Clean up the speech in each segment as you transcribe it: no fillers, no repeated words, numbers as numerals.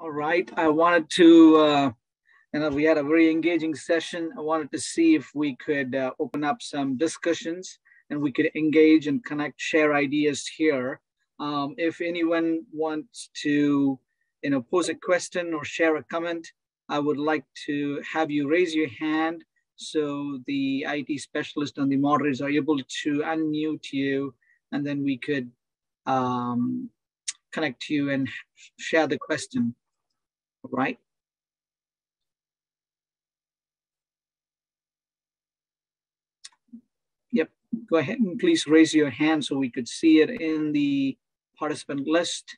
All right. I wanted to, we had a very engaging session. I wanted to see if we could open up some discussions and we could engage and connect, share ideas here. If anyone wants to, pose a question or share a comment, I would like to have you raise your hand so the IT specialist and the moderators are able to unmute you, and then we could connect you and share the question. All right. Yep, go ahead and please raise your hand so we could see it in the participant list.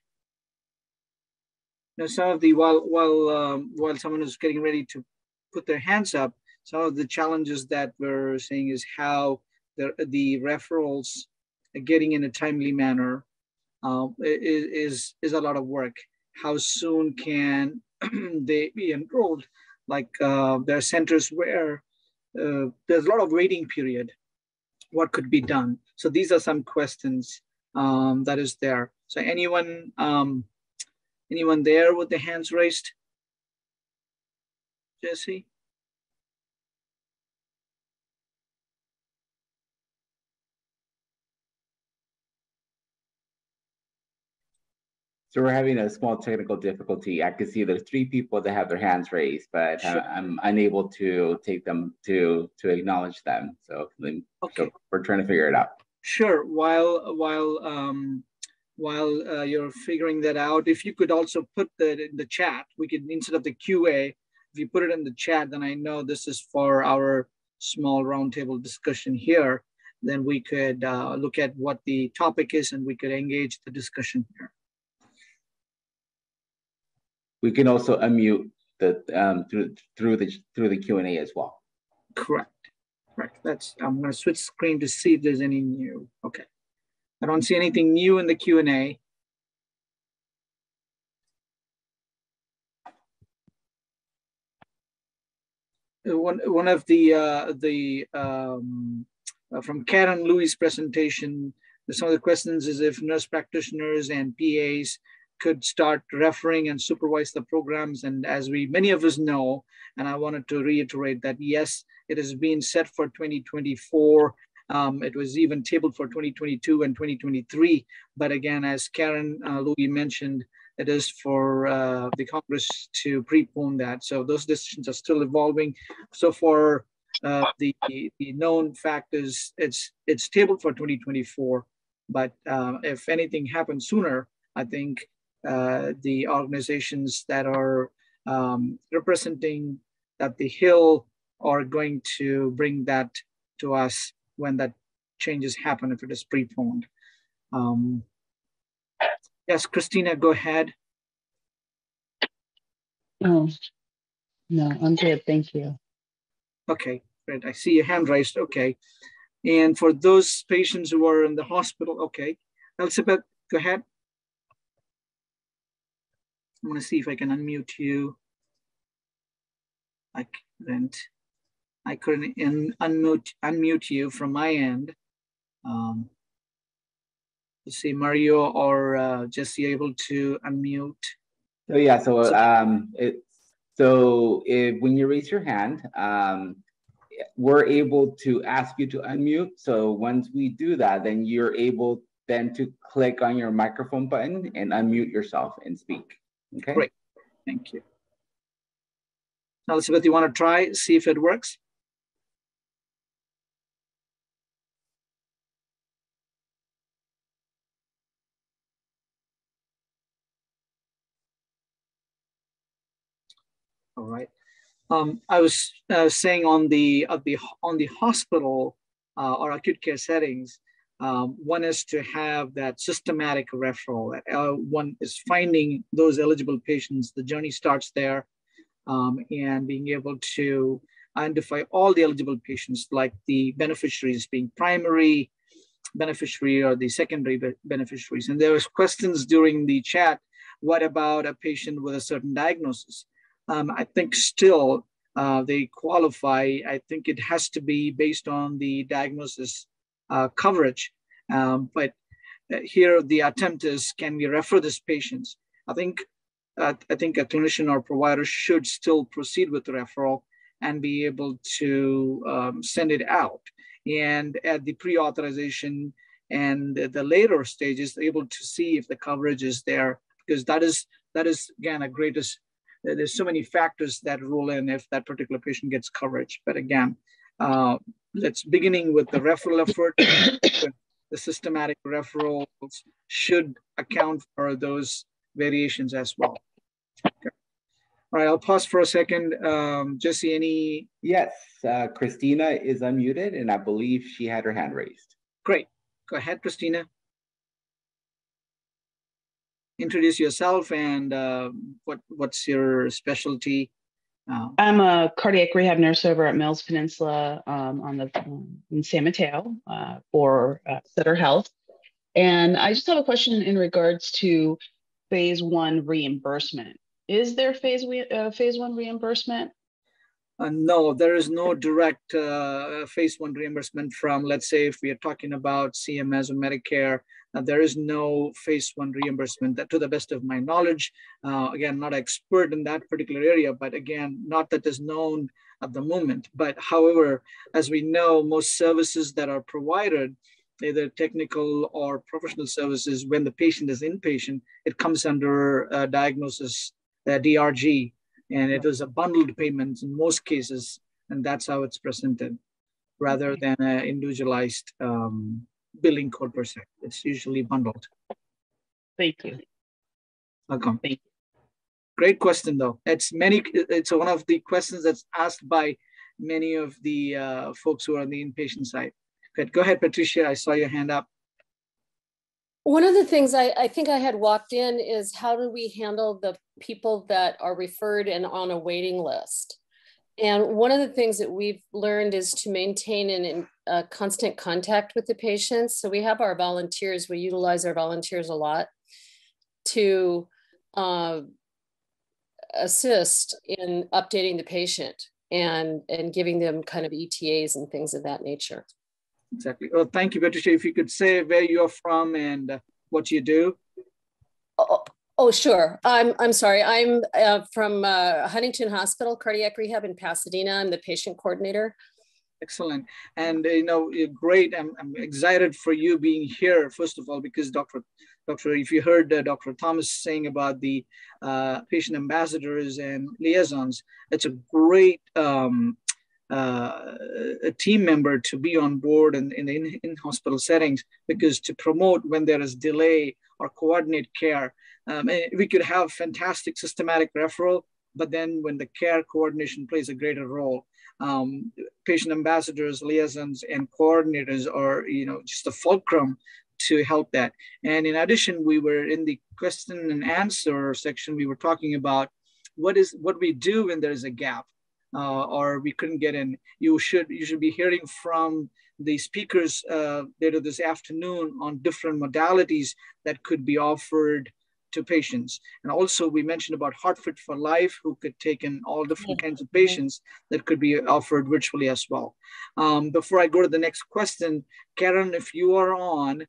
Now, some of the, while someone is getting ready to put their hands up, some of the challenges that we're seeing is how the referrals are getting in a timely manner is a lot of work. How soon can they be enrolled? Like there are centers where there's a lot of waiting period. What could be done? So these are some questions that is there. So anyone there with the hands raised? Jesse? So we're having a small technical difficulty. I can see there's 3 people that have their hands raised, but sure. I'm unable to take them to acknowledge them. So, okay. So we're trying to figure it out. Sure. While you're figuring that out, if you could also put that in the chat, we could, instead of the QA, if you put it in the chat, then I know this is for our small roundtable discussion here. Then we could look at what the topic is and we could engage the discussion here. We can also unmute the through the Q&A as well. Correct. I'm going to switch screen to see if there's any new. Okay. I don't see anything new in the Q&A. One of the from Karen Louis' presentation, some of the questions is if nurse practitioners and PAs could start referring and supervise the programs. And as many of us know, and I wanted to reiterate that, yes, it has been set for 2024. It was even tabled for 2022 and 2023. But again, as Karen Louis mentioned, it is for the Congress to prepone that. So those decisions are still evolving. So for the known fact is it's tabled for 2024. But if anything happens sooner, I think the organizations that are representing that the Hill are going to bring that to us when that changes happen, if it is preponed. Yes, Christina, go ahead. Oh, no, I'm good, thank you. Okay, great, I see your hand raised, okay. And for those patients who are in the hospital, okay. Elizabeth, go ahead. I'm gonna see if I can unmute you. I couldn't unmute you from my end. Let's see, Mario or Jesse able to unmute? So yeah, so when you raise your hand, we're able to ask you to unmute. So once we do that, then you're able then to click on your microphone button and unmute yourself and speak. Okay. Great, thank you. Now, Elizabeth, you want to try, see if it works? All right. I was saying on the hospital or acute care settings, one is to have that systematic referral. One is finding those eligible patients. The journey starts there, and being able to identify all the eligible patients, like the beneficiaries being primary beneficiary or the secondary beneficiaries. And there was questions during the chat, what about a patient with a certain diagnosis? I think still they qualify. I think it has to be based on the diagnosis coverage. But here the attempt is, can we refer these patients? I think I think a clinician or provider should still proceed with the referral and be able to send it out. And at the pre-authorization and the later stages, able to see if the coverage is there, because that is again a greatest. There's so many factors that rule in if that particular patient gets coverage. But again, let's beginning with the referral effort. The systematic referrals should account for those variations as well. Okay. All right, I'll pause for a second. Jesse, any? Yes, Christina is unmuted, and I believe she had her hand raised. Great. Go ahead, Christina. Introduce yourself and what's your specialty? I'm a cardiac rehab nurse over at Mills Peninsula in San Mateo for Sutter Health. And I just have a question in regards to phase 1 reimbursement. Is there phase 1 reimbursement? No, there is no direct phase 1 reimbursement from, let's say, if we are talking about CMS or Medicare, there is no phase 1 reimbursement, that to the best of my knowledge. Again, not an expert in that particular area, but again, not that is known at the moment. But however, as we know, most services that are provided, either technical or professional services, when the patient is inpatient, it comes under diagnosis, DRG, and it is a bundled payment in most cases, and that's how it's presented, rather than an individualized billing code per se. It's usually bundled. Thank you. Welcome. Thank you. Great question, though. It's one of the questions that's asked by many of the folks who are on the inpatient side. Good. Go ahead, Patricia. I saw your hand up. One of the things I think I had walked in is, how do we handle the people that are referred and on a waiting list? And one of the things that we've learned is to maintain a constant contact with the patients. So we have our volunteers, we utilize our volunteers a lot to assist in updating the patient and giving them kind of ETAs and things of that nature. Exactly. Well, thank you, Patricia. If you could say where you're from and what you do. Oh, sure. I'm sorry. I'm from Huntington Hospital, Cardiac Rehab in Pasadena. I'm the patient coordinator. Excellent. And, you're great. I'm excited for you being here, first of all, because Dr. If you heard Dr. Thomas saying about the patient ambassadors and liaisons, it's a great a team member to be on board in hospital settings, because to promote when there is delay or coordinate care. We could have fantastic systematic referral, but then when the care coordination plays a greater role, patient ambassadors, liaisons, and coordinators are, just a fulcrum to help that. And in addition, we were in the question and answer section, we were talking about what we do when there is a gap. Or we couldn't get in. You should be hearing from the speakers later this afternoon on different modalities that could be offered to patients. And also we mentioned about Heart Fit for Life, who could take in all different kinds of patients that could be offered virtually as well. Before I go to the next question, Karen, if you are on,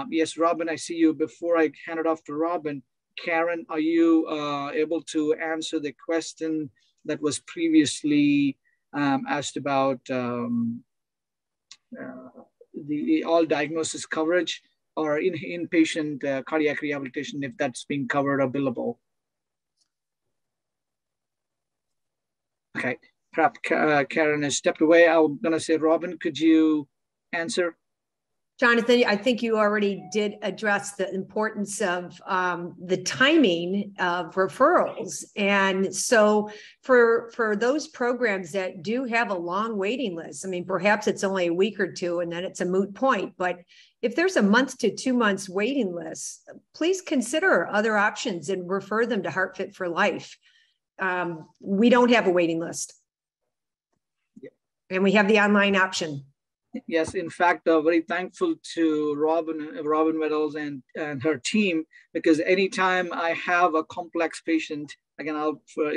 yes, Robin, I see you. Before I hand it off to Robin, Karen, are you able to answer the question that was previously asked about the all diagnosis coverage or inpatient cardiac rehabilitation, if that's being covered or billable? Okay, perhaps Karen has stepped away. I'm gonna say, Robin, could you answer? Jonathan, I think you already did address the importance of the timing of referrals. And so for those programs that do have a long waiting list, I mean, perhaps it's only a week or two and then it's a moot point, but if there's a month to 2 months waiting list, please consider other options and refer them to Heart Fit for Life. We don't have a waiting list. And we have the online option. Yes, in fact, very thankful to Robin Meadows and her team, because anytime I have a complex patient, again,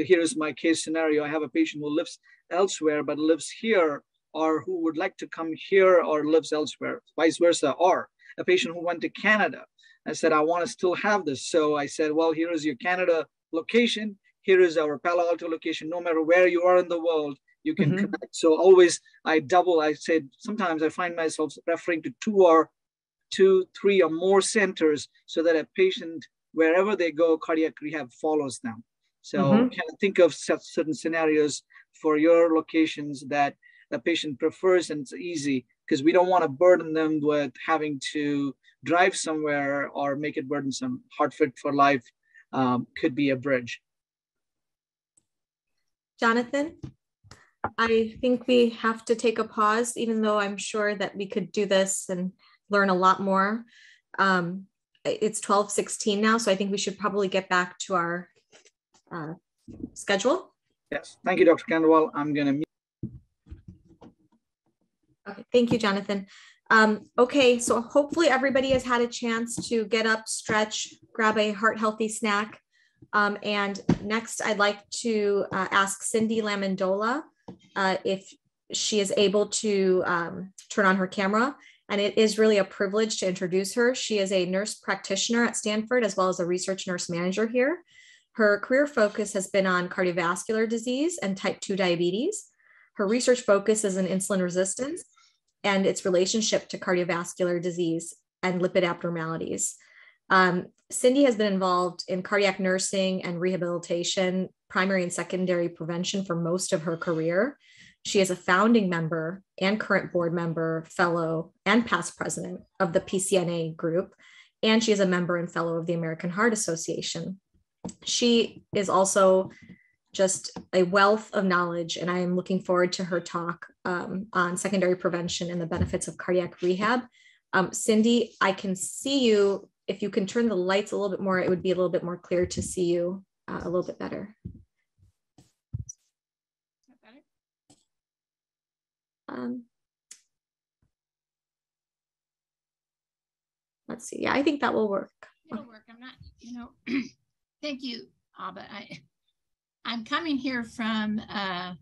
here's my case scenario. I have a patient who lives elsewhere but lives here, or who would like to come here or lives elsewhere, vice versa, or a patient who went to Canada. I said, I want to still have this. So I said, well, here is your Canada location. Here is our Palo Alto location. No matter where you are in the world, you can connect. So always I said, sometimes I find myself referring to 2, 3 or more centers so that a patient, wherever they go, cardiac rehab follows them. So kind of think of certain scenarios for your locations that a patient prefers, and it's easy because we don't want to burden them with having to drive somewhere or make it burdensome. Heart Fit for Life could be a bridge. Jonathan, I think we have to take a pause, even though I'm sure that we could do this and learn a lot more. It's 12:16 now, so I think we should probably get back to our schedule. Yes, thank you, Dr. Kandawal. I'm going to mute. Okay, thank you, Jonathan. Okay, so hopefully everybody has had a chance to get up, stretch, grab a heart healthy snack. And next, I'd like to ask Cindy Lamandola if she is able to turn on her camera. And it is really a privilege to introduce her. She is a nurse practitioner at Stanford, as well as a research nurse manager here. Her career focus has been on cardiovascular disease and type 2 diabetes. Her research focus is in insulin resistance and its relationship to cardiovascular disease and lipid abnormalities. Cindy has been involved in cardiac nursing and rehabilitation, primary and secondary prevention for most of her career. She is a founding member and current board member, fellow, and past president of the PCNA group, and she is a member and fellow of the American Heart Association. She is also just a wealth of knowledge, and I am looking forward to her talk on secondary prevention and the benefits of cardiac rehab. Cindy, I can see you. If you can turn the lights a little bit more, it would be a little bit more clear to see you a little bit better. Let's see. Yeah, I think that will work. It'll work. I'm not, thank you, Abba. I'm coming here from the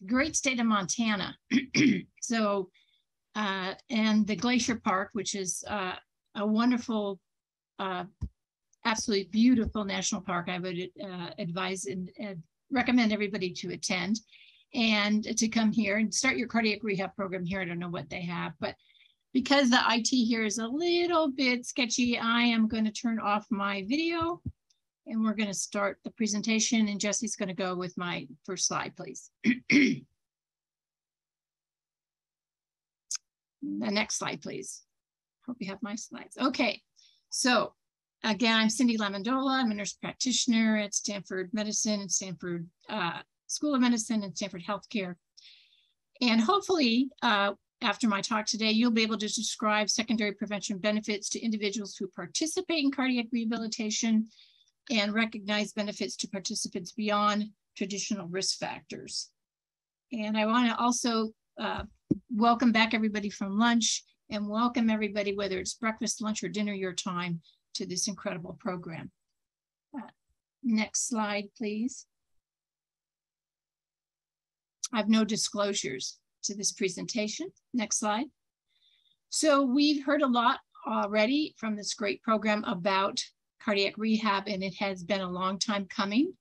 great state of Montana. So, and the Glacier Park, which is a wonderful, absolutely beautiful national park. I would advise and recommend everybody to attend and to come here and start your cardiac rehab program here. I don't know what they have, but because the IT here is a little bit sketchy, I am going to turn off my video and we're going to start the presentation, and Jesse's going to go with my first slide, please. The next slide, please. Hope you have my slides. Okay, so again, I'm Cindy Lamandola. I'm a nurse practitioner at Stanford Medicine and Stanford School of Medicine and Stanford Healthcare. And hopefully, after my talk today, you'll be able to describe secondary prevention benefits to individuals who participate in cardiac rehabilitation and recognize benefits to participants beyond traditional risk factors. And I want to also welcome back everybody from lunch and welcome everybody, whether it's breakfast, lunch, or dinner your time, to this incredible program. Next slide, please. I have no disclosures to this presentation. Next slide. So we've heard a lot already from this great program about cardiac rehab, and it has been a long time coming.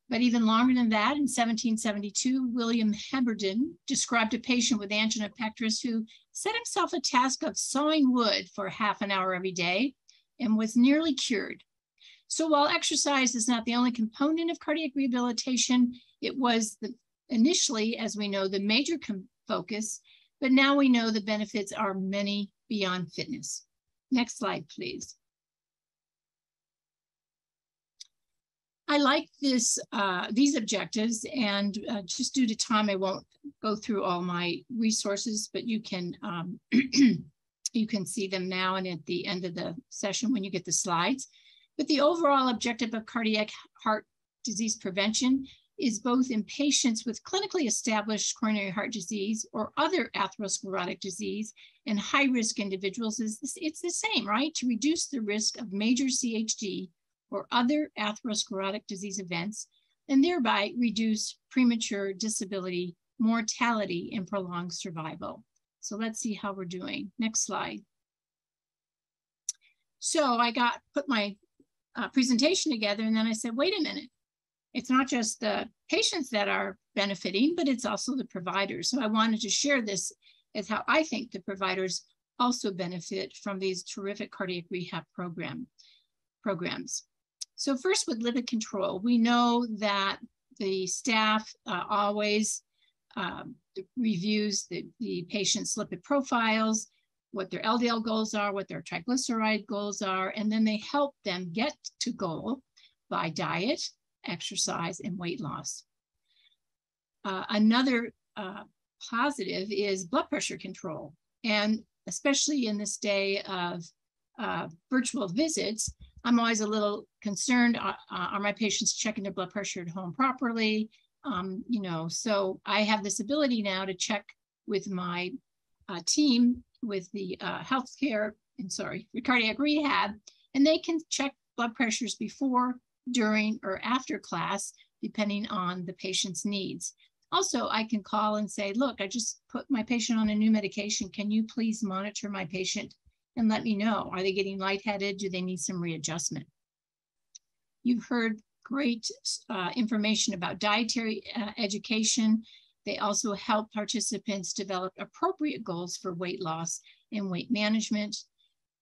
But even longer than that, in 1772, William Heberden described a patient with angina pectoris who set himself a task of sawing wood for half an hour every day and was nearly cured. So while exercise is not the only component of cardiac rehabilitation, it was initially, as we know, the major focus, but now we know the benefits are many beyond fitness. Next slide, please. I like this, these objectives, and just due to time, I won't go through all my resources, but you can you can see them now and at the end of the session when you get the slides. But the overall objective of cardiac heart disease prevention is both in patients with clinically established coronary heart disease or other atherosclerotic disease and high-risk individuals. It's the same, right? To reduce the risk of major CHD or other atherosclerotic disease events, and thereby reduce premature disability, mortality, and prolonged survival. So let's see how we're doing. Next slide. So I put my presentation together. And then I said, wait a minute, it's not just the patients that are benefiting, but it's also the providers. So I wanted to share this as how I think the providers also benefit from these terrific cardiac rehab programs. So first with lipid control, we know that the staff always reviews the patient's lipid profiles, what their LDL goals are, what their triglyceride goals are, and then they help them get to goal by diet, exercise, and weight loss. Another positive is blood pressure control. And especially in this day of virtual visits, I'm always a little concerned, are my patients checking their blood pressure at home properly? You know, so I have this ability now to check with my team with the the cardiac rehab, and they can check blood pressures before, during, or after class, depending on the patient's needs. Also, I can call and say, look, I just put my patient on a new medication. Can you please monitor my patient and let me know? Are they getting lightheaded? Do they need some readjustment? You've heard great information about dietary education. They also help participants develop appropriate goals for weight loss and weight management.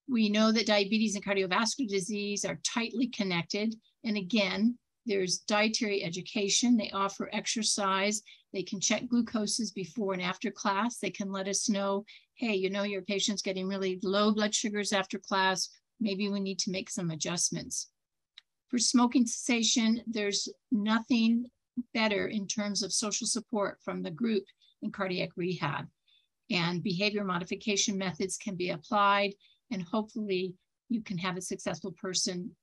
We know that diabetes and cardiovascular disease are tightly connected. And again, there's dietary education. They offer exercise. They can check glucoses before and after class. They can let us know, hey, you know, your patient's getting really low blood sugars after class. Maybe we need to make some adjustments. For smoking cessation, there's nothing better in terms of social support from the group in cardiac rehab. And behavior modification methods can be applied, and hopefully you can have a successful person.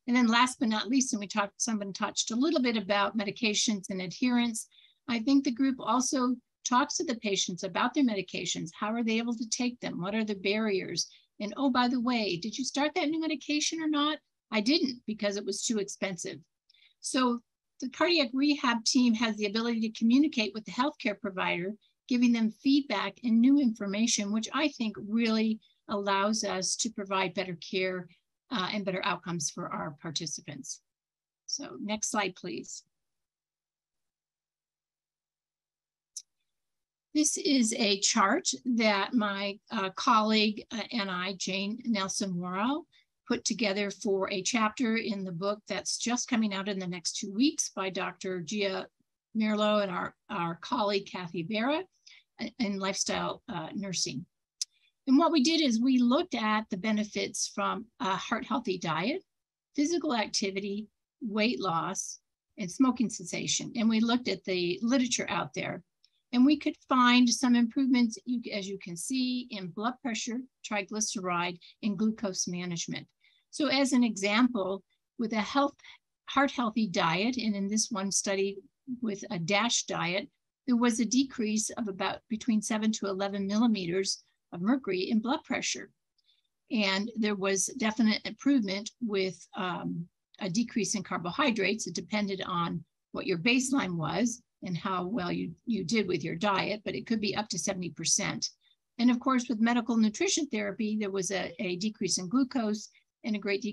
And then last but not least, and someone touched a little bit about medications and adherence. I think the group also talks to the patients about their medications. How are they able to take them? What are the barriers? And oh, by the way, did you start that new medication or not? I didn't, because it was too expensive. So the cardiac rehab team has the ability to communicate with the healthcare provider, giving them feedback and new information, which I think really allows us to provide better care and better outcomes for our participants. So next slide, please. This is a chart that my colleague and I, Jane Nelson-Morrow, put together for a chapter in the book that's just coming out in the next 2 weeks by Dr. Gia Mirlo and our colleague, Kathy Barrett, in lifestyle nursing. And what we did is we looked at the benefits from a heart-healthy diet, physical activity, weight loss, and smoking cessation. And we looked at the literature out there. And we could find some improvements, as you can see, in blood pressure, triglyceride, and glucose management. So as an example, with a heart-healthy diet, and in this one study with a DASH diet, there was a decrease of about between 7 to 11 millimeters of mercury in blood pressure. And there was definite improvement with a decrease in carbohydrates. It depended on what your baseline was and how well you did with your diet, but it could be up to 70%. And of course, with medical nutrition therapy, there was a decrease in glucose and a great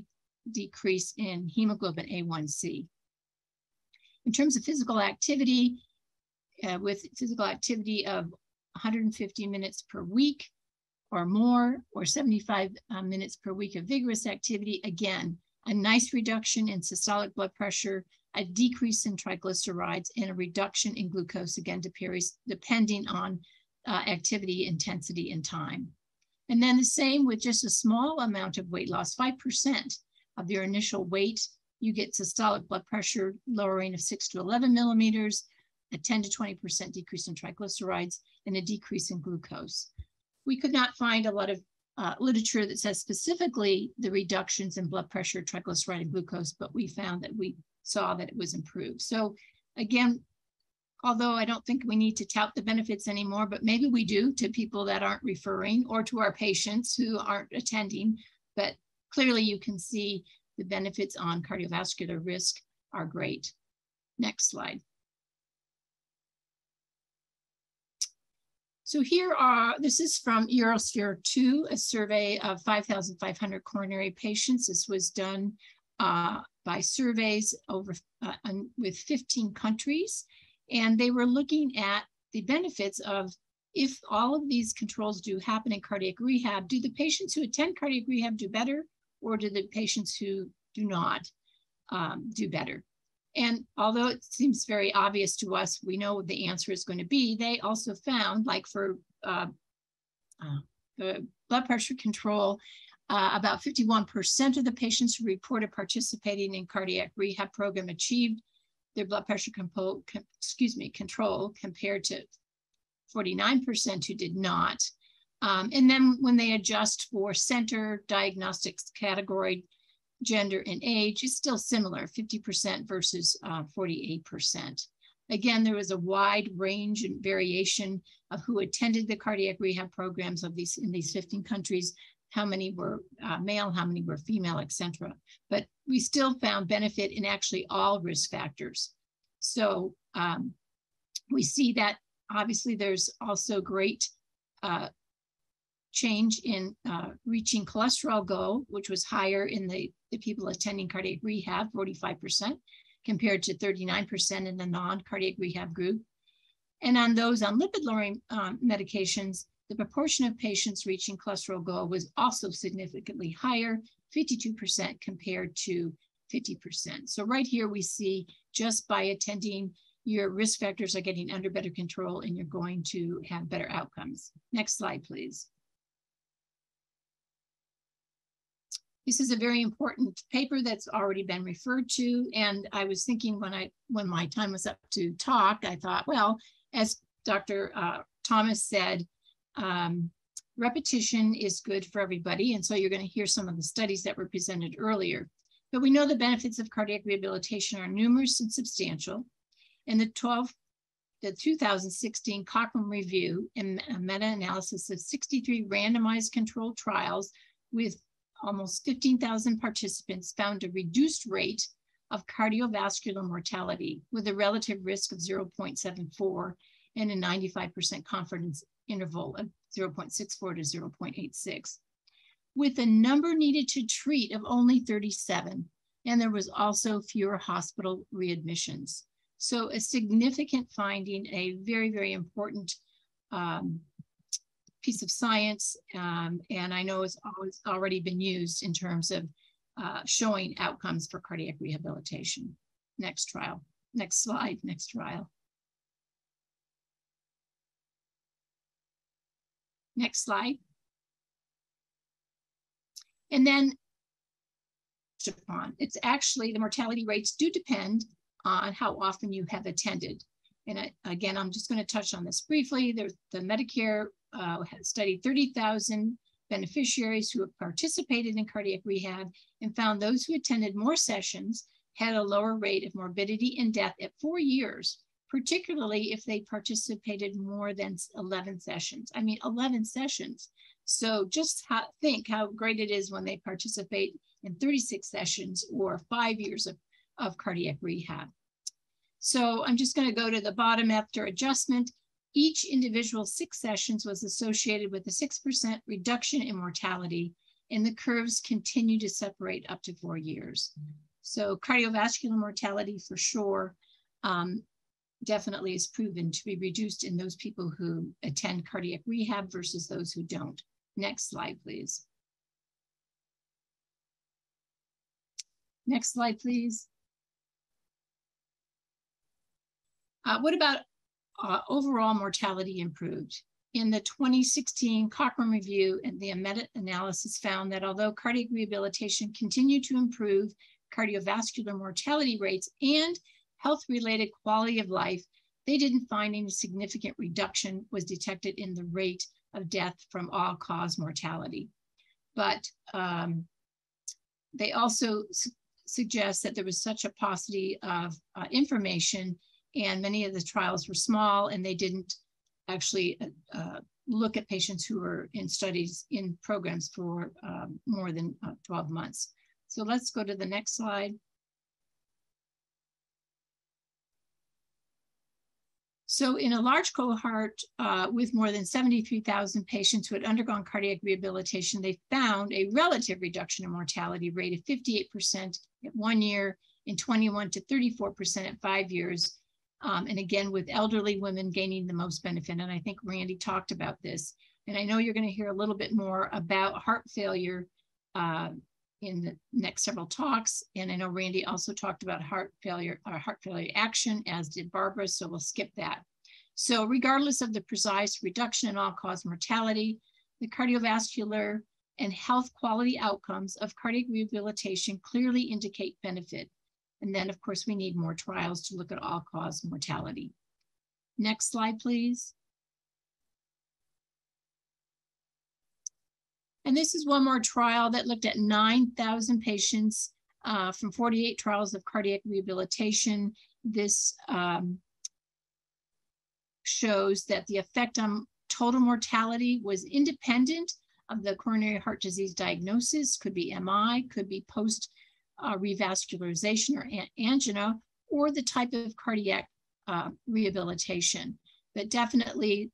decrease in hemoglobin A1C. In terms of physical activity, with physical activity of 150 minutes per week or more, or 75 minutes per week of vigorous activity, again, a nice reduction in systolic blood pressure, a decrease in triglycerides, and a reduction in glucose, again, depending on activity, intensity, and time. And then the same with just a small amount of weight loss, 5% of your initial weight, you get systolic blood pressure lowering of 6 to 11 millimeters, a 10 to 20% decrease in triglycerides, and a decrease in glucose. We could not find a lot of literature that says specifically the reductions in blood pressure, triglyceride, and glucose, but we found that we saw that it was improved. So again, although I don't think we need to tout the benefits anymore, but maybe we do to people that aren't referring or to our patients who aren't attending, but clearly you can see the benefits on cardiovascular risk are great. Next slide. So this is from Eurosphere 2, a survey of 5,500 coronary patients. This was done by surveys with 15 countries. And they were looking at the benefits of, if all of these controls do happen in cardiac rehab, do the patients who attend cardiac rehab do better, or do the patients who do not do better? And although it seems very obvious to us, we know what the answer is going to be. They also found, like for the blood pressure control, about 51% of the patients who reported participating in cardiac rehab program achieved their blood pressure control compared to 49% who did not. And then when they adjust for center, diagnostics category, gender, and age, it's still similar, 50% versus 48%. Again, there was a wide range and variation of who attended the cardiac rehab programs in these 15 countries, how many were male, how many were female, etc. But we still found benefit in actually all risk factors. So we see that obviously there's also great change in reaching cholesterol goal, which was higher in the people attending cardiac rehab, 45%, compared to 39% in the non-cardiac rehab group. And on those on lipid-lowering medications, the proportion of patients reaching cholesterol goal was also significantly higher, 52% compared to 50%. So right here we see, just by attending, your risk factors are getting under better control and you're going to have better outcomes. Next slide, please. This is a very important paper that's already been referred to. And I was thinking when my time was up to talk, I thought, well, as Dr. Thomas said, repetition is good for everybody. And so you're going to hear some of the studies that were presented earlier. But we know the benefits of cardiac rehabilitation are numerous and substantial. In the 2016 Cochrane Review, and a meta-analysis of 63 randomized controlled trials with almost 15,000 participants, found a reduced rate of cardiovascular mortality with a relative risk of 0.74 and a 95% confidence interval of 0.64 to 0.86, with a number needed to treat of only 37. And there was also fewer hospital readmissions. So a significant finding, a very, very important piece of science, and I know it's already been used in terms of showing outcomes for cardiac rehabilitation. Next trial, next slide, next trial. Next slide. And then, it's actually, the mortality rates do depend on how often you have attended. And again, I'm just going to touch on this briefly. There's the Medicare has studied 30,000 beneficiaries who have participated in cardiac rehab and found those who attended more sessions had a lower rate of morbidity and death at 4 years, particularly if they participated more than 11 sessions. I mean, 11 sessions. So just think how great it is when they participate in 36 sessions or 5 years of cardiac rehab. So I'm just going to go to the bottom after adjustment. Each individual 6 sessions was associated with a 6% reduction in mortality, and the curves continue to separate up to 4 years. So cardiovascular mortality for sure definitely is proven to be reduced in those people who attend cardiac rehab versus those who don't. Next slide, please. Next slide, please. What about overall mortality improved? In the 2016 Cochrane Review, and the meta-analysis found that although cardiac rehabilitation continued to improve cardiovascular mortality rates and health-related quality of life, they didn't find any significant reduction was detected in the rate of death from all-cause mortality. But they also suggest that there was such a paucity of information, and many of the trials were small, and they didn't actually look at patients who were in studies in programs for more than 12 months. So let's go to the next slide. So in a large cohort with more than 73,000 patients who had undergone cardiac rehabilitation, they found a relative reduction in mortality rate of 58% at 1 year and 21 to 34% at 5 years. And again, with elderly women gaining the most benefit. And I think Randy talked about this. And I know you're going to hear a little bit more about heart failure in the next several talks. And I know Randy also talked about heart failure action, as did Barbara, so we'll skip that. So regardless of the precise reduction in all-cause mortality, the cardiovascular and health quality outcomes of cardiac rehabilitation clearly indicate benefit. And then, of course, we need more trials to look at all-cause mortality. Next slide, please. And this is one more trial that looked at 9,000 patients from 48 trials of cardiac rehabilitation. This shows that the effect on total mortality was independent of the coronary heart disease diagnosis, could be MI, could be post revascularization or angina, or the type of cardiac rehabilitation. But definitely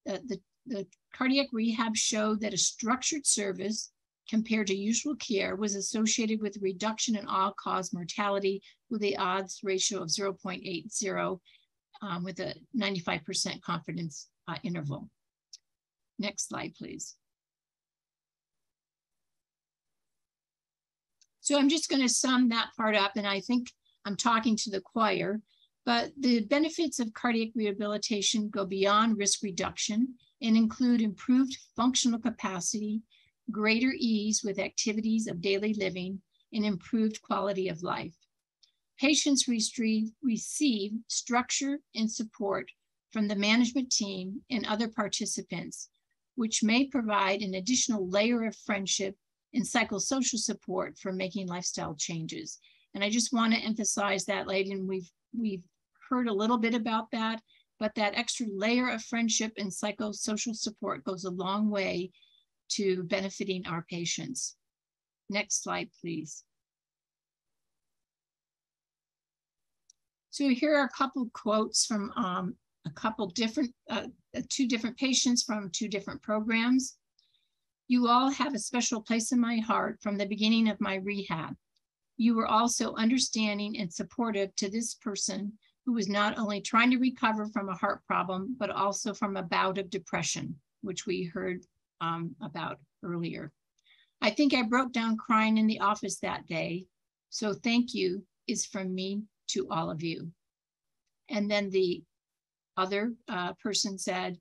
the cardiac rehab showed that a structured service compared to usual care was associated with a reduction in all-cause mortality with the odds ratio of 0.80 with a 95% confidence interval. Next slide, please. So I'm just going to sum that part up, and I think I'm talking to the choir, but the benefits of cardiac rehabilitation go beyond risk reduction and include improved functional capacity, greater ease with activities of daily living, and improved quality of life. Patients receive structure and support from the management team and other participants, which may provide an additional layer of friendship and psychosocial support for making lifestyle changes. And I just want to emphasize that, Layden, we've heard a little bit about that, but that extra layer of friendship and psychosocial support goes a long way to benefiting our patients. Next slide, please. So here are a couple quotes from a couple different, two different patients from two different programs. You all have a special place in my heart from the beginning of my rehab. You were also understanding and supportive to this person who was not only trying to recover from a heart problem, but also from a bout of depression, which we heard about earlier. I think I broke down crying in the office that day. So thank you is from me to all of you. And then the other person said,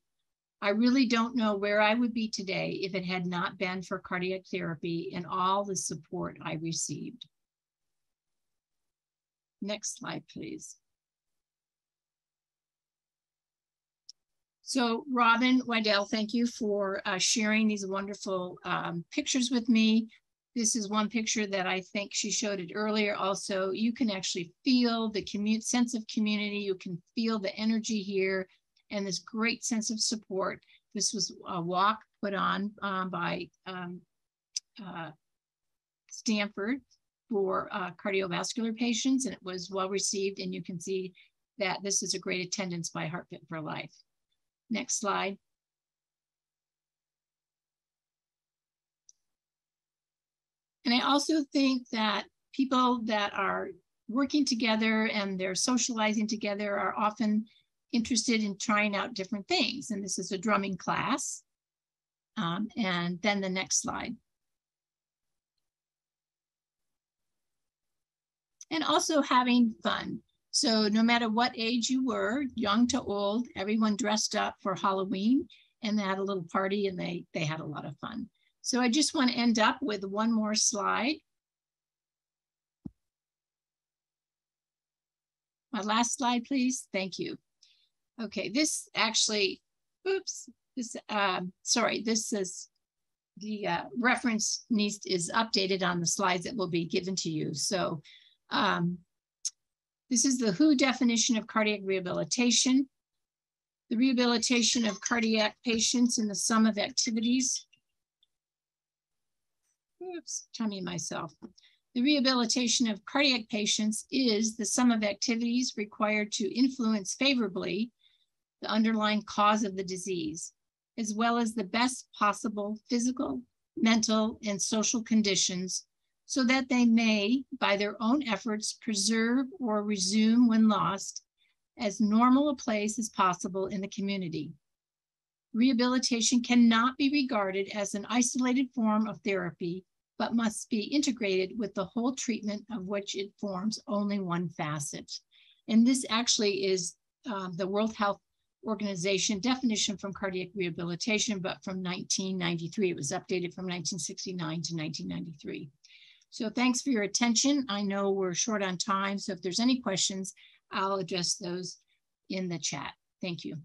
I really don't know where I would be today if it had not been for cardiac therapy and all the support I received. Next slide, please. So Robin Wydell, thank you for sharing these wonderful pictures with me. This is one picture that I think she showed it earlier. Also, you can actually feel the sense of community. You can feel the energy here and this great sense of support. This was a walk put on by Stanford for cardiovascular patients, and it was well received. And you can see that this is a great attendance by Heart Fit for Life. Next slide. And I also think that people that are working together and they're socializing together are often interested in trying out different things. And this is a drumming class. And then the next slide. And also having fun. So no matter what age you were, young to old, everyone dressed up for Halloween and they had a little party and they had a lot of fun. So I just want to end up with one more slide. My last slide, please. Thank you. Okay, this actually, oops, this, sorry, this is the reference is updated on the slides that will be given to you. So this is the WHO definition of cardiac rehabilitation. The rehabilitation of cardiac patients in the sum of activities. Oops, tummy myself. The rehabilitation of cardiac patients is the sum of activities required to influence favorably the underlying cause of the disease, as well as the best possible physical, mental, and social conditions so that they may, by their own efforts, preserve or resume when lost as normal a place as possible in the community. Rehabilitation cannot be regarded as an isolated form of therapy, but must be integrated with the whole treatment of which it forms only one facet. And this actually is the World Health Organization definition from cardiac rehabilitation, but from 1993. It was updated from 1969 to 1993. So thanks for your attention. I know we're short on time, so if there's any questions, I'll address those in the chat. Thank you.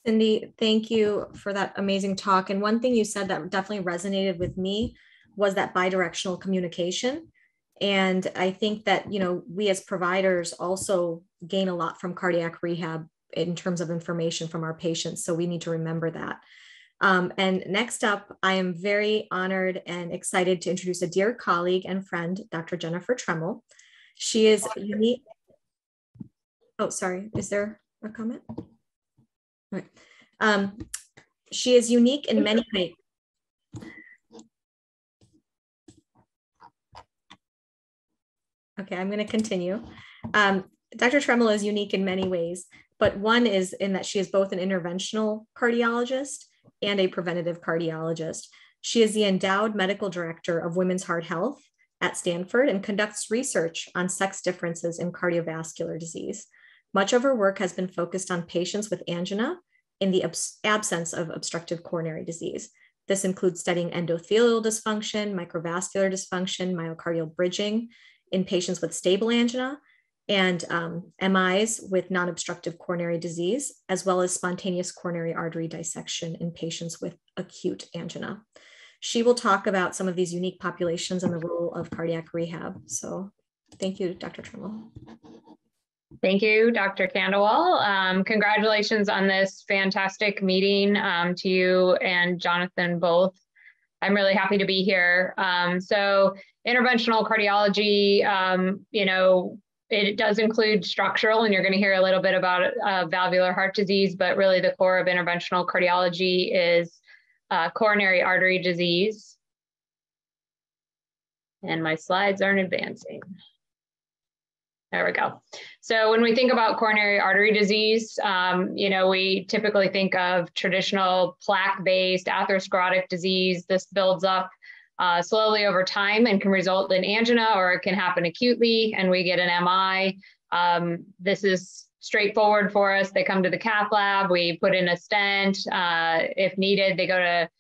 Cindy, thank you for that amazing talk. And one thing you said that definitely resonated with me was that bidirectional communication. And I think that, you know, we as providers also gain a lot from cardiac rehab in terms of information from our patients. So we need to remember that. And next up, I am very honored and excited to introduce a dear colleague and friend, Dr. Jennifer Tremmel. She is unique. Oh, sorry. Is there a comment? All right. She is unique in many ways. Okay, I'm going to continue. Dr. Tremmel is unique in many ways, but one is in that she is both an interventional cardiologist and a preventative cardiologist. She is the endowed medical director of Women's Heart Health at Stanford and conducts research on sex differences in cardiovascular disease. Much of her work has been focused on patients with angina in the absence of obstructive coronary disease. This includes studying endothelial dysfunction, microvascular dysfunction, myocardial bridging in patients with stable angina, and MIs with non-obstructive coronary disease, as well as spontaneous coronary artery dissection in patients with acute angina. She will talk about some of these unique populations and the role of cardiac rehab. So thank you, Dr. Tremmel. Thank you, Dr. Kandawal. Congratulations on this fantastic meeting to you and Jonathan both. I'm really happy to be here. So interventional cardiology, you know, it does include structural, and you're going to hear a little bit about valvular heart disease, but really the core of interventional cardiology is coronary artery disease. And my slides aren't advancing. There we go. So when we think about coronary artery disease, you know, we typically think of traditional plaque-based atherosclerotic disease. This builds up slowly over time and can result in angina, or it can happen acutely and we get an MI. This is straightforward for us. They come to the cath lab, we put in a stent. If needed, they go to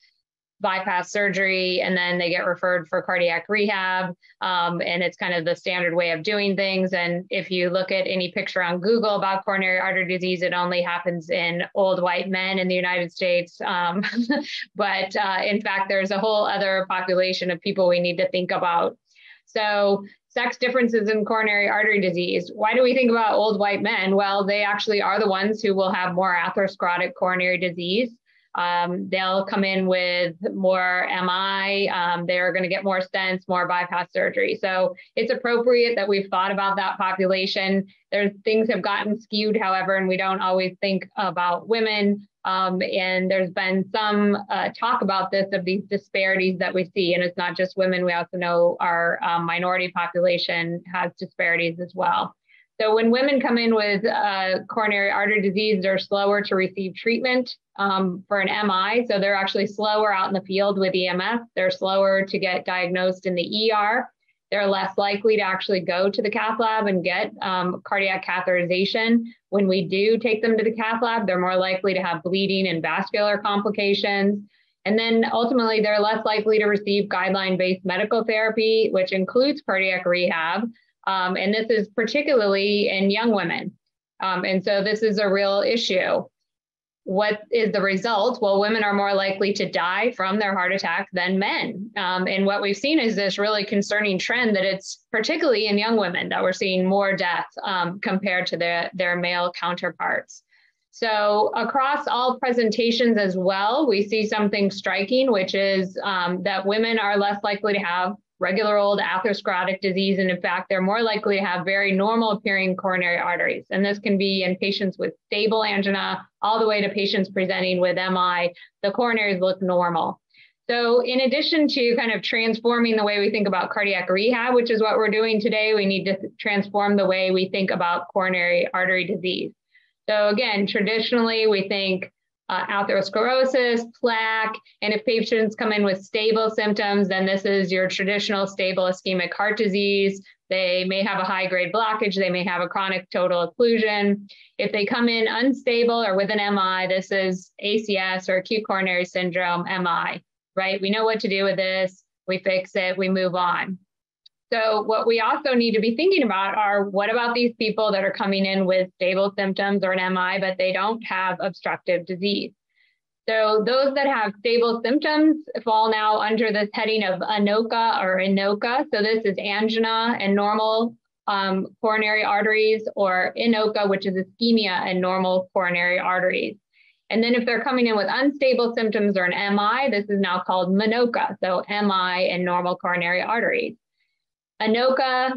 bypass surgery, and then they get referred for cardiac rehab. And it's kind of the standard way of doing things. And if you look at any picture on Google about coronary artery disease, it only happens in old white men in the United States. But in fact, there's a whole other population of people we need to think about. So sex differences in coronary artery disease. Why do we think about old white men? Well, they actually are the ones who will have more atherosclerotic coronary disease. They'll come in with more MI, they're going to get more stents, more bypass surgery. So it's appropriate that we've thought about that population. Things have gotten skewed, however, and we don't always think about women. And there's been some talk about this, of these disparities that we see. And it's not just women. We also know our minority population has disparities as well. So when women come in with coronary artery disease, they're slower to receive treatment for an MI. So they're actually slower out in the field with EMS. They're slower to get diagnosed in the ER. They're less likely to actually go to the cath lab and get cardiac catheterization. When we do take them to the cath lab, they're more likely to have bleeding and vascular complications. And then ultimately, they're less likely to receive guideline-based medical therapy, which includes cardiac rehab. And this is particularly in young women. And so this is a real issue. What is the result? Well, women are more likely to die from their heart attack than men. And what we've seen is this really concerning trend that it's particularly in young women that we're seeing more deaths compared to their male counterparts. So across all presentations as well, we see something striking, which is that women are less likely to have regular old atherosclerotic disease. And in fact, they're more likely to have very normal appearing coronary arteries. And this can be in patients with stable angina all the way to patients presenting with MI. The coronaries look normal. So in addition to kind of transforming the way we think about cardiac rehab, which is what we're doing today, we need to transform the way we think about coronary artery disease. So again, traditionally, we think atherosclerosis, plaque, and if patients come in with stable symptoms, then this is your traditional stable ischemic heart disease. They may have a high-grade blockage. They may have a chronic total occlusion. If they come in unstable or with an MI, this is ACS or acute coronary syndrome, MI, right? We know what to do with this. We fix it. We move on. So what we also need to be thinking about are, what about these people that are coming in with stable symptoms or an MI, but they don't have obstructive disease? So those that have stable symptoms fall now under this heading of ANOCA or INOCA. So this is angina and normal coronary arteries, or INOCA, which is ischemia and normal coronary arteries. And then if they're coming in with unstable symptoms or an MI, this is now called MINOCA, so MI and normal coronary arteries. ANOCA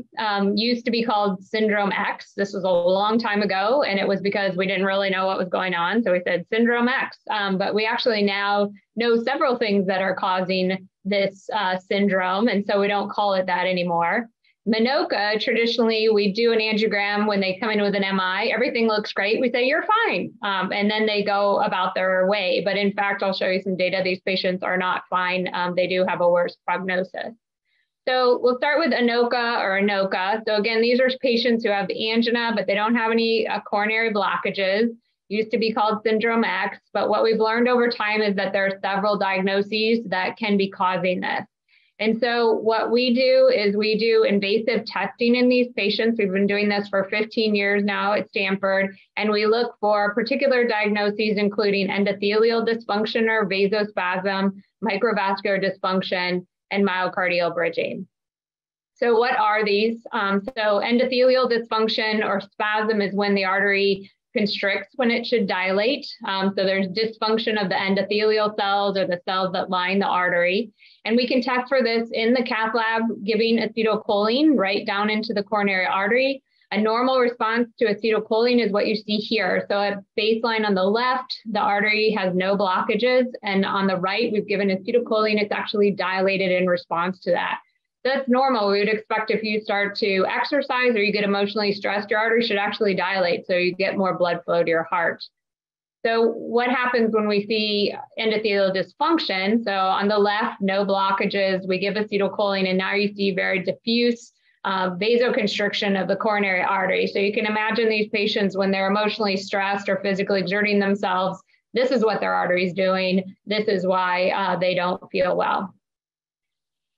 used to be called Syndrome X. This was a long time ago, and it was because we didn't really know what was going on. So we said Syndrome X, but we actually now know several things that are causing this syndrome, and so we don't call it that anymore. MINOCA, traditionally, we do an angiogram when they come in with an MI. Everything looks great. We say, you're fine. And then they go about their way. But in fact, I'll show you some data. These patients are not fine. They do have a worse prognosis. So we'll start with ANOCA or INOCA. So again, these are patients who have angina, but they don't have any coronary blockages. Used to be called Syndrome X, but what we've learned over time is that there are several diagnoses that can be causing this. And so what we do is we do invasive testing in these patients. We've been doing this for 15 years now at Stanford, and we look for particular diagnoses, including endothelial dysfunction or vasospasm, microvascular dysfunction, and myocardial bridging. So what are these? So endothelial dysfunction or spasm is when the artery constricts when it should dilate. So there's dysfunction of the endothelial cells or the cells that line the artery. And we can test for this in the cath lab, giving acetylcholine right down into the coronary artery. A normal response to acetylcholine is what you see here. So at baseline on the left, the artery has no blockages. And on the right, we've given acetylcholine. It's actually dilated in response to that. That's normal. We would expect if you start to exercise or you get emotionally stressed, your artery should actually dilate so you get more blood flow to your heart. So what happens when we see endothelial dysfunction? So on the left, no blockages, we give acetylcholine, and now you see very diffuse vasoconstriction of the coronary artery. So you can imagine these patients when they're emotionally stressed or physically exerting themselves, this is what their artery is doing. This is why they don't feel well.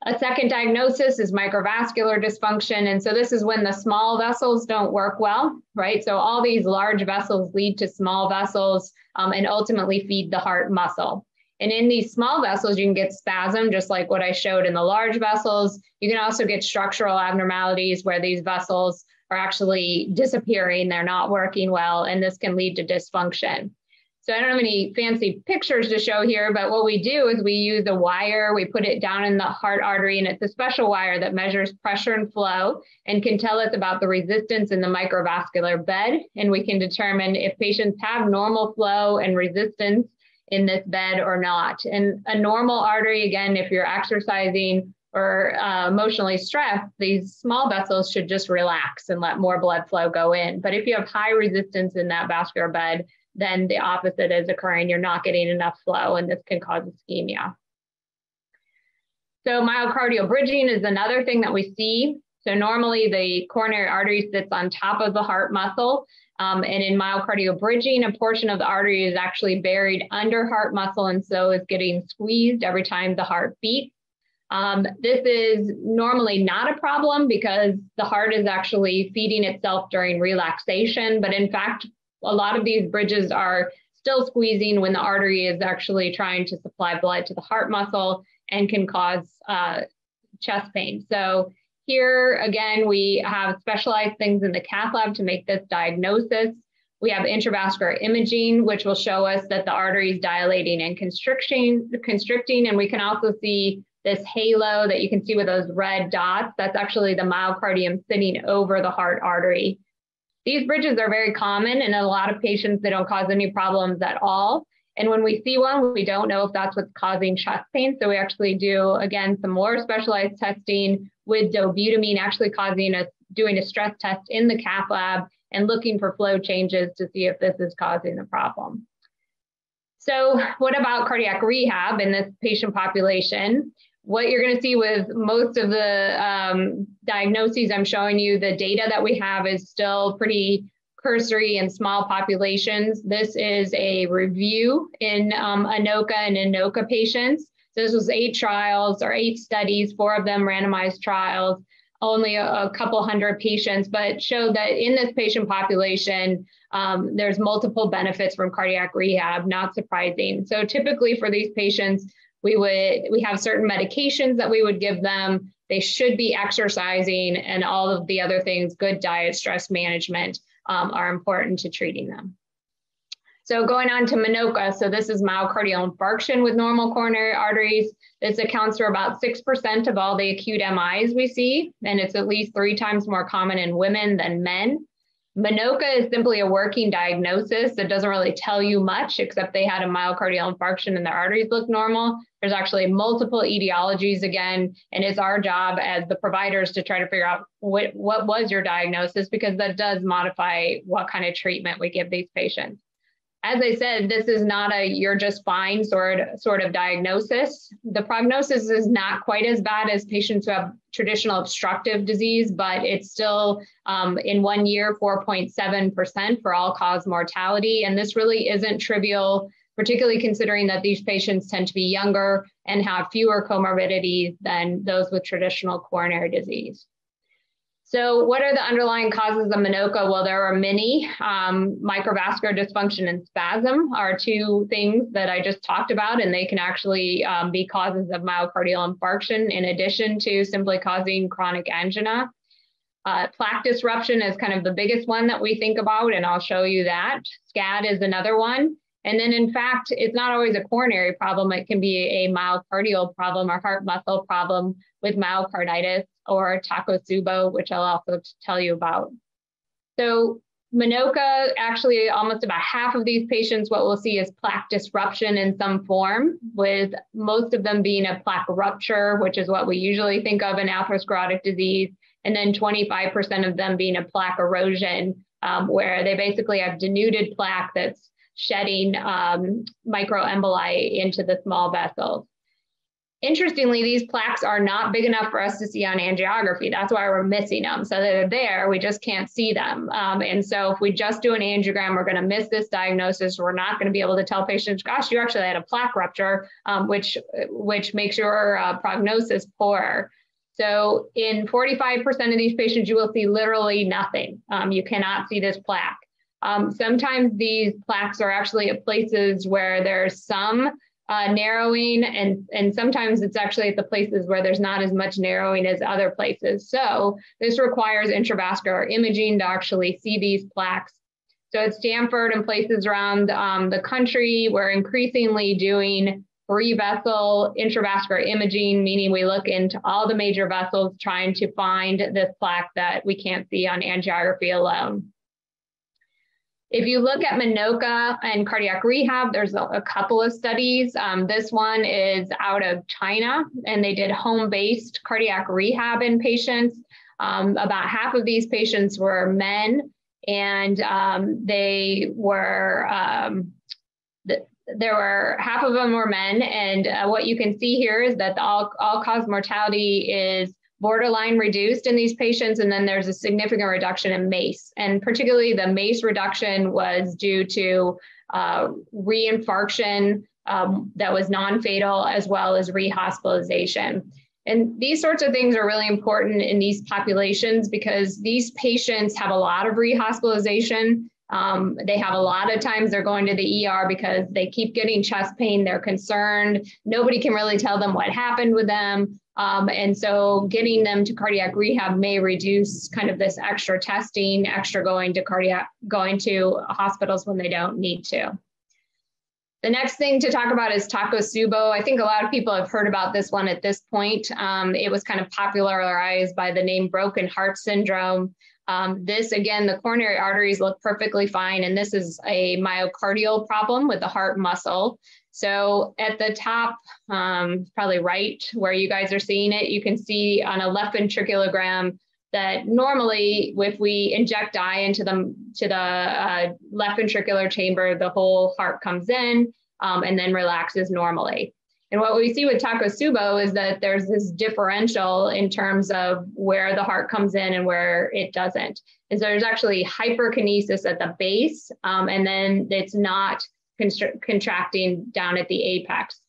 A second diagnosis is microvascular dysfunction. And so this is when the small vessels don't work well, right? So all these large vessels lead to small vessels and ultimately feed the heart muscle. And in these small vessels, you can get spasm, just like what I showed in the large vessels. You can also get structural abnormalities where these vessels are actually disappearing. They're not working well, and this can lead to dysfunction. So I don't have any fancy pictures to show here, but what we do is we use a wire, we put it down in the heart artery, and it's a special wire that measures pressure and flow and can tell us about the resistance in the microvascular bed. And we can determine if patients have normal flow and resistance in this bed or not. And a normal artery, again, if you're exercising or emotionally stressed, these small vessels should just relax and let more blood flow go in. But if you have high resistance in that vascular bed, then the opposite is occurring. You're not getting enough flow, and this can cause ischemia. So myocardial bridging is another thing that we see. So normally the coronary artery sits on top of the heart muscle. And in myocardial bridging, a portion of the artery is actually buried under heart muscle, and so is getting squeezed every time the heart beats. This is normally not a problem because the heart is actually feeding itself during relaxation, but in fact, a lot of these bridges are still squeezing when the artery is actually trying to supply blood to the heart muscle and can cause chest pain. So here, again, we have specialized things in the cath lab to make this diagnosis. We have intravascular imaging, which will show us that the artery is dilating and constricting, and we can also see this halo that you can see with those red dots, that's actually the myocardium sitting over the heart artery. These bridges are very common, and in a lot of patients, they don't cause any problems at all. And when we see one, we don't know if that's what's causing chest pain. So we actually do, again, some more specialized testing with dobutamine, actually doing a stress test in the cath lab and looking for flow changes to see if this is causing the problem. So what about cardiac rehab in this patient population? What you're going to see with most of the diagnoses I'm showing you, the data that we have is still pretty cursory and small populations. This is a review in MINOCA and ENOCA patients. So this was 8 trials or 8 studies, 4 of them randomized trials, only a couple hundred patients, but showed that in this patient population, there's multiple benefits from cardiac rehab, not surprising. So typically for these patients, we have certain medications that we would give them. They should be exercising, and all of the other things, good diet, stress management, are important to treating them. So going on to MINOCA, so this is myocardial infarction with normal coronary arteries. This accounts for about 6% of all the acute MIs we see, and it's at least 3 times more common in women than men. MINOCA is simply a working diagnosis that doesn't really tell you much, except they had a myocardial infarction and their arteries look normal. There's actually multiple etiologies again, and it's our job as the providers to try to figure out what was your diagnosis, because that does modify what kind of treatment we give these patients. As I said, this is not a you're just fine sort of diagnosis. The prognosis is not quite as bad as patients who have traditional obstructive disease, but it's still in 1 year, 4.7% for all-cause mortality. And this really isn't trivial, particularly considering that these patients tend to be younger and have fewer comorbidities than those with traditional coronary disease. So what are the underlying causes of MINOCA? Well, there are many. Microvascular dysfunction and spasm are 2 things that I just talked about, and they can actually be causes of myocardial infarction in addition to simply causing chronic angina. Plaque disruption is kind of the biggest one that we think about, and I'll show you that. SCAD is another one. And then in fact, it's not always a coronary problem. It can be a myocardial problem or heart muscle problem with myocarditis or Takotsubo, which I'll also tell you about. So MINOCA, actually almost about half of these patients, what we'll see is plaque disruption in some form, with most of them being a plaque rupture, which is what we usually think of in atherosclerotic disease, and then 25% of them being a plaque erosion, where they basically have denuded plaque that's shedding microemboli into the small vessels. Interestingly, these plaques are not big enough for us to see on angiography. That's why we're missing them. So they're there, we just can't see them. And so if we just do an angiogram, we're going to miss this diagnosis. We're not going to be able to tell patients, gosh, you actually had a plaque rupture, which makes your prognosis poorer. So in 45% of these patients, you will see literally nothing. You cannot see this plaque. Sometimes these plaques are actually at places where there's some narrowing, and sometimes it's actually at the places where there's not as much narrowing as other places. So this requires intravascular imaging to actually see these plaques. So at Stanford and places around the country, we're increasingly doing 3-vessel intravascular imaging, meaning we look into all the major vessels trying to find this plaque that we can't see on angiography alone. If you look at MINOCA and cardiac rehab, there's a couple of studies. This one is out of China, and they did home-based cardiac rehab in patients. About half of these patients were men, and half of them were men. And what you can see here is that the all-cause mortality is borderline reduced in these patients, and then there's a significant reduction in MACE. And particularly the MACE reduction was due to reinfarction that was non-fatal, as well as rehospitalization. And these sorts of things are really important in these populations because these patients have a lot of rehospitalization. They have a lot of times they're going to the ER because they keep getting chest pain. They're concerned. Nobody can really tell them what happened with them. And so getting them to cardiac rehab may reduce kind of this extra testing, extra going to hospitals when they don't need to. The next thing to talk about is Takotsubo. I think a lot of people have heard about this one at this point. It was kind of popularized by the name broken heart syndrome. This, again, the coronary arteries look perfectly fine, and this is a myocardial problem with the heart muscle. So at the top, probably right where you guys are seeing it, you can see on a left ventriculogram that normally if we inject dye into the left ventricular chamber, the whole heart comes in and then relaxes normally. And what we see with Takotsubo is that there's this differential in terms of where the heart comes in and where it doesn't. And so there's actually hyperkinesis at the base, and then it's not contracting down at the apex.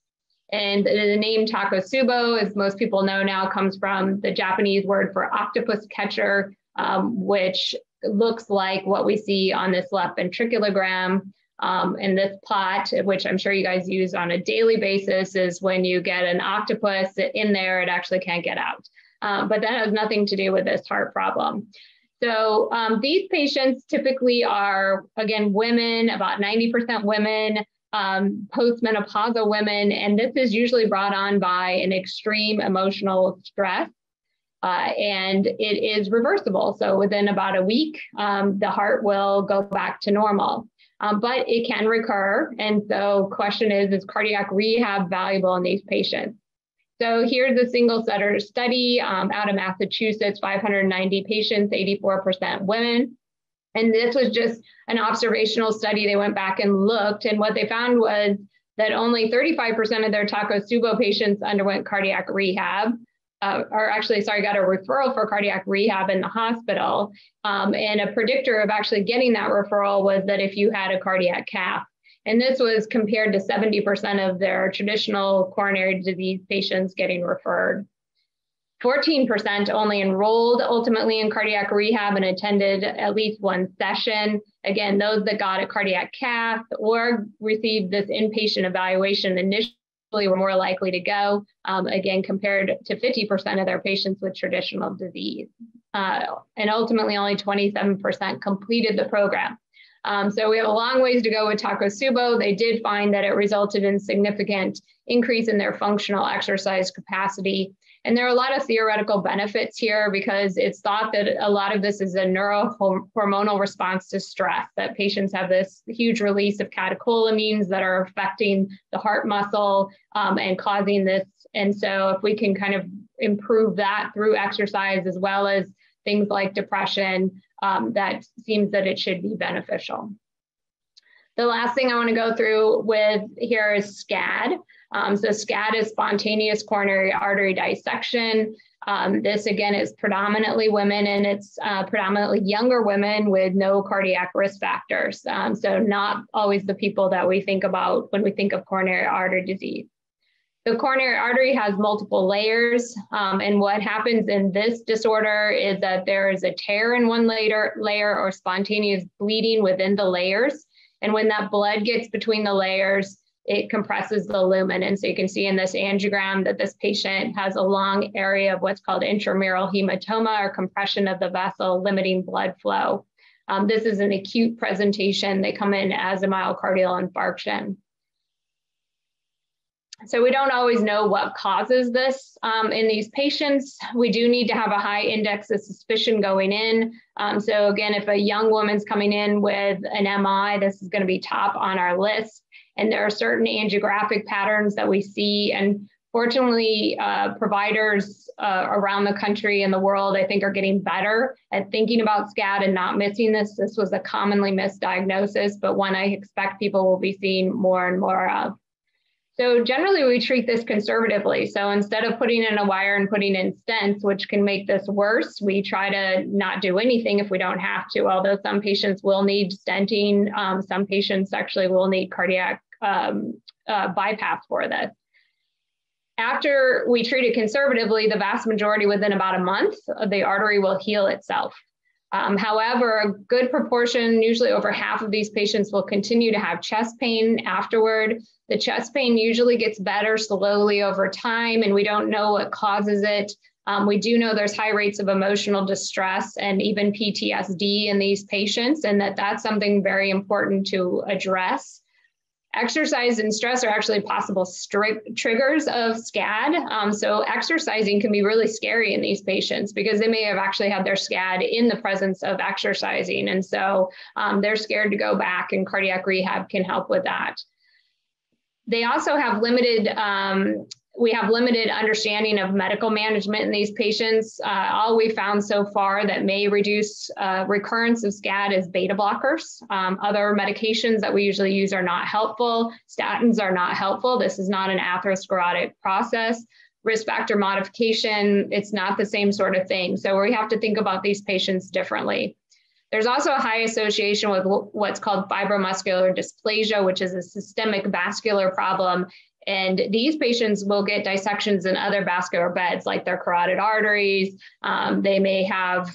And the name Takotsubo, as most people know now, comes from the Japanese word for octopus catcher, which looks like what we see on this left ventriculogram. And this plot, which I'm sure you guys use on a daily basis, is when you get an octopus in there, it actually can't get out. But that has nothing to do with this heart problem. So these patients typically are, again, women, about 90% women, postmenopausal women, and this is usually brought on by an extreme emotional stress, and it is reversible. So within about a week, the heart will go back to normal, but it can recur. And so question is cardiac rehab valuable in these patients? So here's a single center study out of Massachusetts, 590 patients, 84% women. And this was just an observational study. They went back and looked, and what they found was that only 35% of their Takotsubo patients underwent cardiac rehab, got a referral for cardiac rehab in the hospital. And a predictor of actually getting that referral was that if you had a cardiac cath. And this was compared to 70% of their traditional coronary disease patients getting referred. 14% only enrolled ultimately in cardiac rehab and attended at least one session. Again, those that got a cardiac cath or received this inpatient evaluation initially were more likely to go, again, compared to 50% of their patients with traditional disease. And ultimately, only 27% completed the program. So we have a long ways to go with Takotsubo. They did find that it resulted in significant increase in their functional exercise capacity. And there are a lot of theoretical benefits here because it's thought that a lot of this is a neurohormonal response to stress, that patients have this huge release of catecholamines that are affecting the heart muscle and causing this. And so if we can kind of improve that through exercise as well as things like depression, that seems that it should be beneficial. The last thing I want to go through with here is SCAD. So SCAD is spontaneous coronary artery dissection. This again is predominantly women, and it's predominantly younger women with no cardiac risk factors. So not always the people that we think about when we think of coronary artery disease. The coronary artery has multiple layers, and what happens in this disorder is that there is a tear in one layer or spontaneous bleeding within the layers. And when that blood gets between the layers, it compresses the lumen. And so you can see in this angiogram that this patient has a long area of what's called intramural hematoma, or compression of the vessel, limiting blood flow. This is an acute presentation. They come in as a myocardial infarction. So we don't always know what causes this in these patients. We do need to have a high index of suspicion going in. So again, if a young woman's coming in with an MI, this is going to be top on our list. And there are certain angiographic patterns that we see. And fortunately, providers around the country and the world, I think, are getting better at thinking about SCAD and not missing this. This was a commonly missed diagnosis, but one I expect people will be seeing more and more of. So generally, we treat this conservatively. So instead of putting in a wire and putting in stents, which can make this worse, we try to not do anything if we don't have to, although some patients will need stenting. Some patients actually will need cardiac bypass for this. After we treat it conservatively, the vast majority within about a month, the artery will heal itself. However, a good proportion, usually over half of these patients, will continue to have chest pain afterward. The chest pain usually gets better slowly over time, and we don't know what causes it. We do know there's high rates of emotional distress and even PTSD in these patients, and that's something very important to address. Exercise and stress are actually possible triggers of SCAD. So exercising can be really scary in these patients because they may have actually had their SCAD in the presence of exercising. And so they're scared to go back, and cardiac rehab can help with that. They also have limited understanding of medical management in these patients. All we found so far that may reduce recurrence of SCAD is beta blockers. Other medications that we usually use are not helpful. Statins are not helpful. This is not an atherosclerotic process. Risk factor modification, it's not the same sort of thing. So we have to think about these patients differently. There's also a high association with what's called fibromuscular dysplasia, which is a systemic vascular problem. And these patients will get dissections in other vascular beds, like their carotid arteries. They may have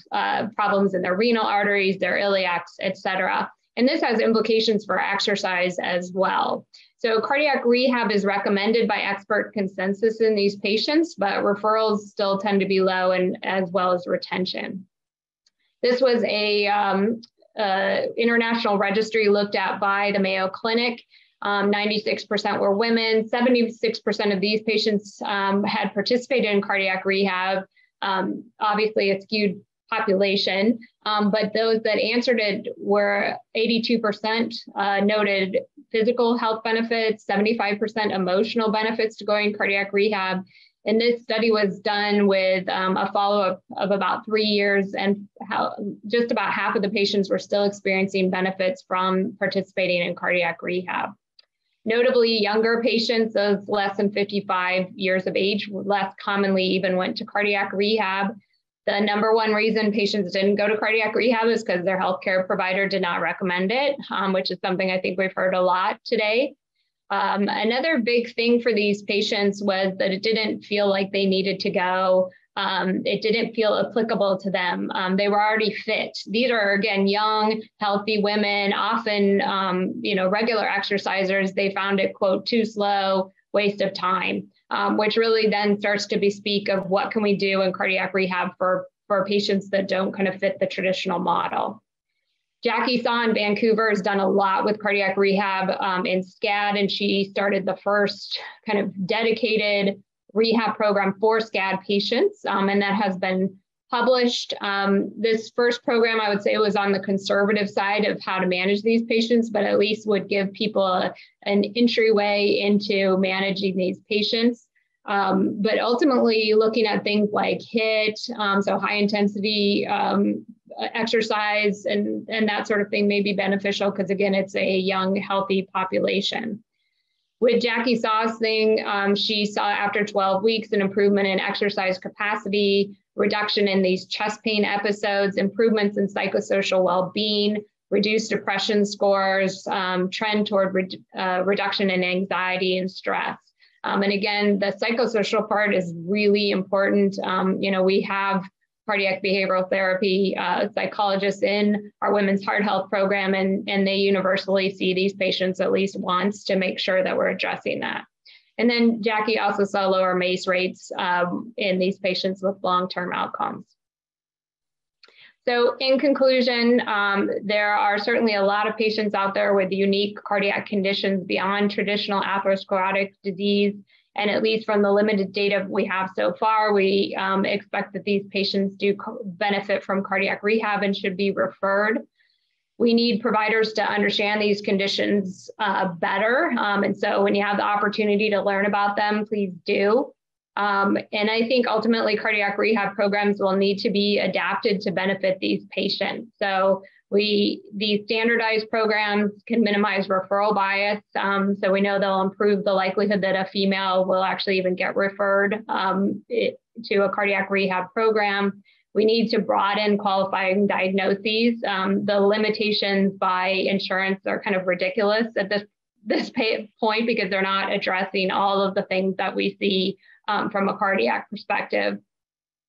problems in their renal arteries, their iliacs, et cetera. And this has implications for exercise as well. So cardiac rehab is recommended by expert consensus in these patients, but referrals still tend to be low, and as well as retention. This was a international registry looked at by the Mayo Clinic. 96% were women. 76% of these patients had participated in cardiac rehab. Obviously a skewed population, but those that answered it were 82% noted physical health benefits, 75% emotional benefits to going cardiac rehab. And this study was done with a follow-up of about 3 years, and just about half of the patients were still experiencing benefits from participating in cardiac rehab. Notably, younger patients of less than 55 years of age less commonly even went to cardiac rehab. The number one reason patients didn't go to cardiac rehab is because their healthcare provider did not recommend it, which is something I think we've heard a lot today. Another big thing for these patients was that it didn't feel like they needed to go. It didn't feel applicable to them. They were already fit. These are, again, young, healthy women, often, regular exercisers. They found it, quote, too slow, waste of time, which really then starts to bespeak of what can we do in cardiac rehab for patients that don't kind of fit the traditional model. Jackie Saw in Vancouver has done a lot with cardiac rehab in SCAD, and she started the first kind of dedicated rehab program for SCAD patients, and that has been published. This first program, I would say, was on the conservative side of how to manage these patients, but at least would give people an entryway into managing these patients. But ultimately, looking at things like HIIT, so high intensity exercise and that sort of thing may be beneficial because, again, it's a young, healthy population. With Jackie Saw's thing, she saw after 12 weeks an improvement in exercise capacity, reduction in these chest pain episodes, improvements in psychosocial well-being, reduced depression scores, trend toward reduction in anxiety and stress. And again, the psychosocial part is really important. We have cardiac behavioral therapy psychologists in our women's heart health program, and they universally see these patients at least once to make sure that we're addressing that. And then Jackie also saw lower MACE rates in these patients with long-term outcomes. So in conclusion, there are certainly a lot of patients out there with unique cardiac conditions beyond traditional atherosclerotic disease. And at least from the limited data we have so far, we expect that these patients do benefit from cardiac rehab and should be referred. We need providers to understand these conditions better. And so when you have the opportunity to learn about them, please do. And I think ultimately cardiac rehab programs will need to be adapted to benefit these patients. So these standardized programs can minimize referral bias. So we know they'll improve the likelihood that a female will actually even get referred to a cardiac rehab program. We need to broaden qualifying diagnoses. The limitations by insurance are kind of ridiculous at this point because they're not addressing all of the things that we see from a cardiac perspective.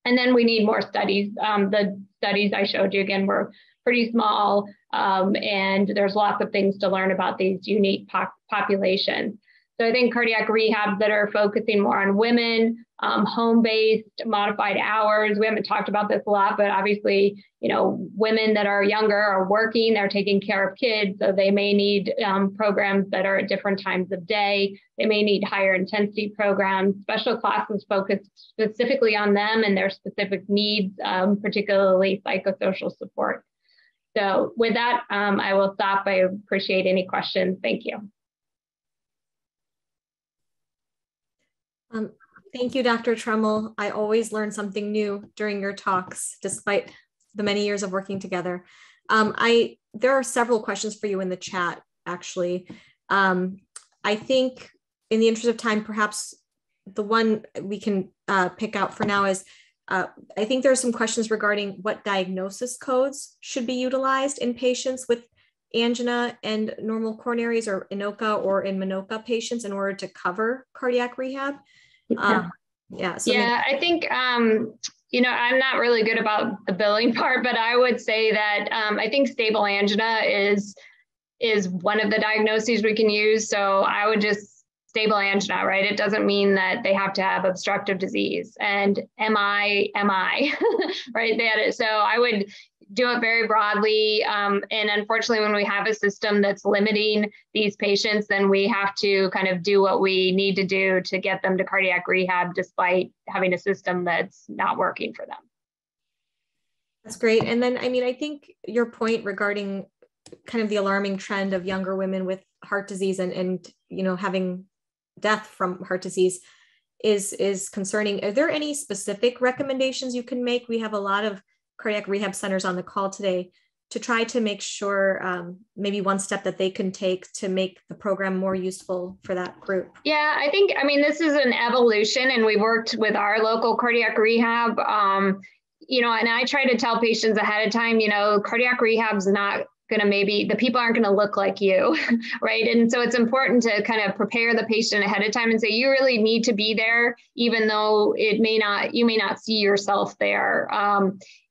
And then we need more studies. The studies I showed you again were pretty small, and there's lots of things to learn about these unique populations. So I think cardiac rehab that are focusing more on women home-based modified hours. We haven't talked about this a lot, but obviously, women that are younger are working, they're taking care of kids, so they may need programs that are at different times of day. They may need higher intensity programs, special classes focused specifically on them and their specific needs, particularly psychosocial support. So with that, I will stop. I appreciate any questions. Thank you. Thank you, Dr. Tremmel. I always learn something new during your talks, despite the many years of working together. There are several questions for you in the chat, actually. I think in the interest of time, perhaps the one we can pick out for now is, I think there are some questions regarding what diagnosis codes should be utilized in patients with angina and normal coronaries, or INOCA or in MINOCA patients, in order to cover cardiac rehab. I think, I'm not really good about the billing part, but I would say that I think stable angina is one of the diagnoses we can use. So I would just stable angina, right? It doesn't mean that they have to have obstructive disease and MI, right? So I would do it very broadly. And unfortunately, when we have a system that's limiting these patients, then we have to kind of do what we need to do to get them to cardiac rehab, despite having a system that's not working for them. That's great. And then, I think your point regarding kind of the alarming trend of younger women with heart disease and having death from heart disease is concerning. Are there any specific recommendations you can make? We have a lot of cardiac rehab centers on the call today to try to make sure maybe one step that they can take to make the program more useful for that group. Yeah, I think, this is an evolution, and we worked with our local cardiac rehab, and I try to tell patients ahead of time, cardiac rehab's not going to, the people aren't going to look like you, right? And so it's important to kind of prepare the patient ahead of time and say, you really need to be there, even though you may not see yourself there.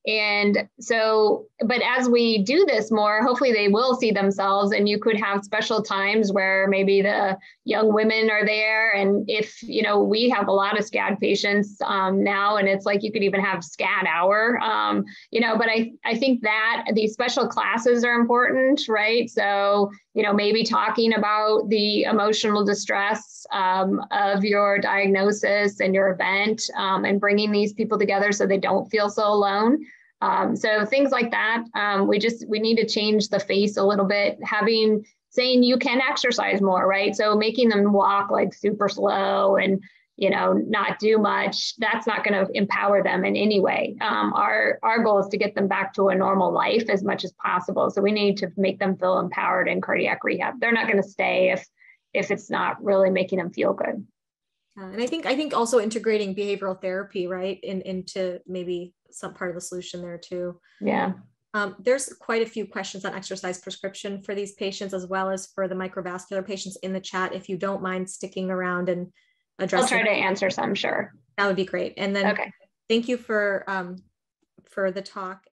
And so, but as we do this more, hopefully they will see themselves, and you could have special times where maybe the young women are there. And if, we have a lot of SCAD patients now, and it's like you could even have SCAD hour, but I think that these special classes are important, right? So, maybe talking about the emotional distress of your diagnosis and your event, and bringing these people together so they don't feel so alone. So things like that, we need to change the face a little bit, saying you can exercise more, right? So making them walk like super slow and, not do much, that's not going to empower them in any way. Our goal is to get them back to a normal life as much as possible. So we need to make them feel empowered in cardiac rehab. They're not going to stay if it's not really making them feel good. And I think also integrating behavioral therapy, right, into maybe some part of the solution there too. Yeah. There's quite a few questions on exercise prescription for these patients, as well as for the microvascular patients in the chat. If you don't mind sticking around and addressing, I'll try to answer some, sure. That would be great. And then thank you for the talk.